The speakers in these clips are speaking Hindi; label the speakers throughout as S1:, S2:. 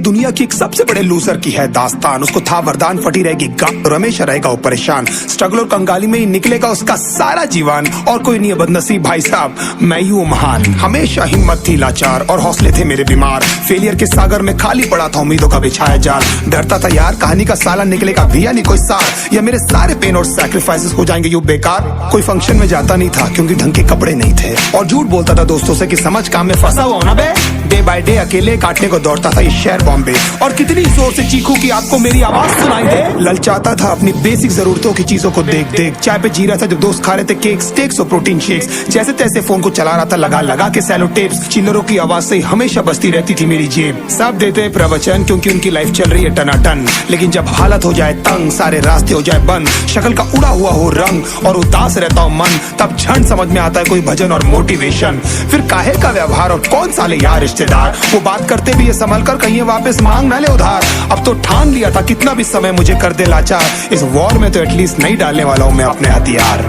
S1: दुनिया की एक सबसे बड़े लूजर की है दास्तान। उसको था वरदान, फटी रहेगी गांड और हमेशा रहेगा वो परेशान। स्ट्रगल और कंगाली में ही निकलेगा उसका सारा जीवन। और कोई नहीं है बदनसीब भाई साहब, मैं ही हूँ महान। हमेशा हिम्मत थी लाचार और हौसले थे मेरे बीमार। फेलियर के सागर में खाली पड़ा था उम्मीदों का बिछाया जाल। डरता था यार कहानी का साला निकलेगा भी या नहीं कोई सार, या मेरे सारे पेन और सैक्रिफाइसेस हो जाएंगे यूं बेकार। कोई फंक्शन में जाता नहीं था क्योंकि ढंग के कपड़े नहीं थे, और झूठ बोलता था दोस्तों से कि समझ काम में फंसा हुआ ना बे। डे बाय डे अकेले काटने को दौड़ता था ये शहर बॉम्बे। और कितनी जोर से चीखूं कि आपको मेरी आवाज सुनाई दे। ललचाता था अपनी बेसिक जरूरतों की चीजों को देख देख। चाय पे जी रहा था जब दोस्त खा रहे थे केक, स्टेक्स और प्रोटीन शेक्स। जैसे तैसे फोन को चला रहा था लगा लगा के सैलो टेप्स। चिल्लरों की आवाज से हमेशा बजती रहती थी मेरी जेब। सब देते प्रवचन क्योंकि उनकी लाइफ चल रही है टनाटन, लेकिन जब हालत हो जाए तंग, सारे रास्ते हो जाए बंद, शक्ल का उड़ा हुआ हो रंग और उदास रहता हो मन, तब क्षण समझ में आता है कोई भजन और मोटिवेशन। फिर काहे का व्यवहार और कौन साले यार रिश्तेदार, वो बात करते भी ये संभल कर कहीं वापस मांग ना ले उधार। अब तो ठान लिया था कितना भी समय मुझे कर दे लाचार, इस वॉर में तो एटलीस्ट नहीं डालने वाला हूँ मैं अपने हथियार।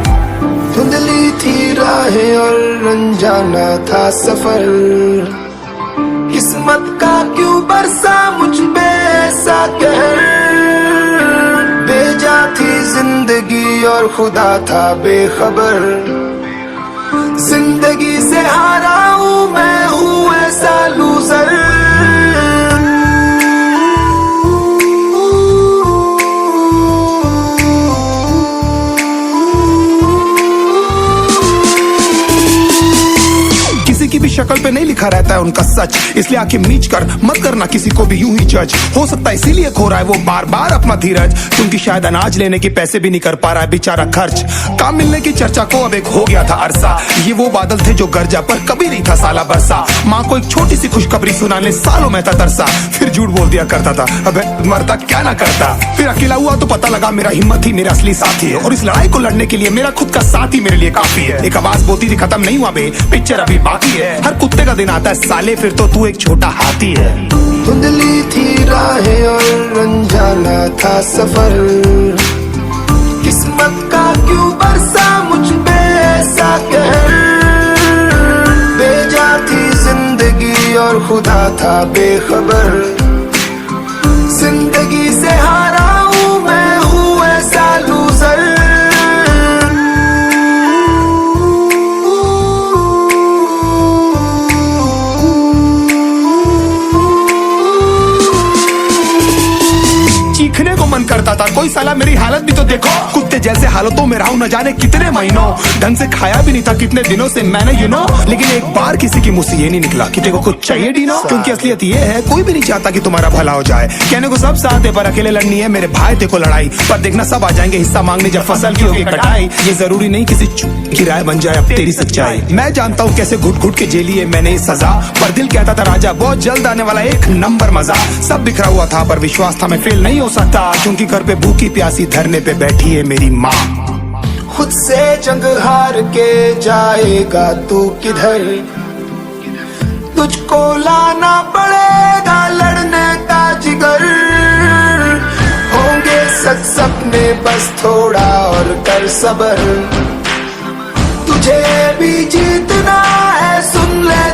S2: धुंधली थी राहें और अनजाना था सफर, किस्मत का क्यों बरसा मुझ पे ऐसा कहर। बेजा थी जिंदगी और खुदा था बेखबर, जिंदगी से हारा हूँ मैं, हूँ ऐसा लूजर।
S1: की भी शक्ल पे नहीं लिखा रहता है उनका सच, इसलिए आंखें मीच कर मत करना किसी को भी यूं ही जज। हो सकता है इसीलिए खो रहा है वो बार बार अपना धीरज, क्योंकि शायद अनाज लेने के पैसे भी नहीं कर पा रहा है बेचारा खर्च। काम मिलने की चर्चा को अब एक हो गया था अरसा, ये वो बादल थे जो गरजा पर कभी नहीं था साला बरसा। माँ को एक छोटी सी खुशखबरी सुनाने सालों में था तरसा, फिर झूठ बोल दिया करता था अबे मरता क्या ना करता। फिर अकेला हुआ तो पता लगा मेरा हिम्मत ही मेरा असली साथी है, और इस लड़ाई को लड़ने के लिए मेरा खुद का साथ ही मेरे लिए काफी है। एक आवाज बोलती थी खत्म नहीं हुआ बे, पिक्चर अभी बाकी है। हर कुत्ते का दिन आता है साले, फिर तो तू एक छोटा हाथी है।
S2: धुंधली थी राहें और अनजाना था सफर, किस्मत का क्यों बरसा मुझ पे ऐसा कहर। बेजा थी जिंदगी और खुदा था बेखबर, जिंदगी से हारा हूँ मैं, हूँ ऐसा लूजर।
S1: चीखने को मन करता था, कोई साला मेरी हालत भी तो देखो। कुत्ते जैसे हालतों में रहा हूं न जाने कितने महीनों, ढंग से खाया भी नहीं था कितने दिनों से मैंने लेकिन एक बार किसी की मुंह से ये नहीं निकला कि तेरे को कुछ चाहिए डीनो। क्योंकि असलियत ये है कोई भी नहीं चाहता कि तुम्हारा भला हो जाए। कहने को सब साथ है पर अकेले लड़नी है मेरे भाई देखो लड़ाई, पर देखना सब आ जाएंगे हिस्सा मांगने जब फसल की होगी कटाई। ये जरूरी नहीं किसी की राय बन जाए अब तेरी सच्चाई। मैं जानता हूँ कैसे घुट घुट के झेली है मैंने सजा, पर दिल कहता था राजा बहुत जल्द आने वाला एक नंबर मजा। सब बिखरा हुआ था पर विश्वास था मैं फेल नहीं हो सकता, क्योंकि घर पे भूखी प्यासी धरने पे बैठी है मेरी माँ।
S2: खुद से जंग हार के जाएगा तू किधर, तुझको लाना पड़ेगा लड़ने का जिगर। होंगे सच सपने बस थोड़ा और कर सबर, तुझे भी जीतना है सुन ले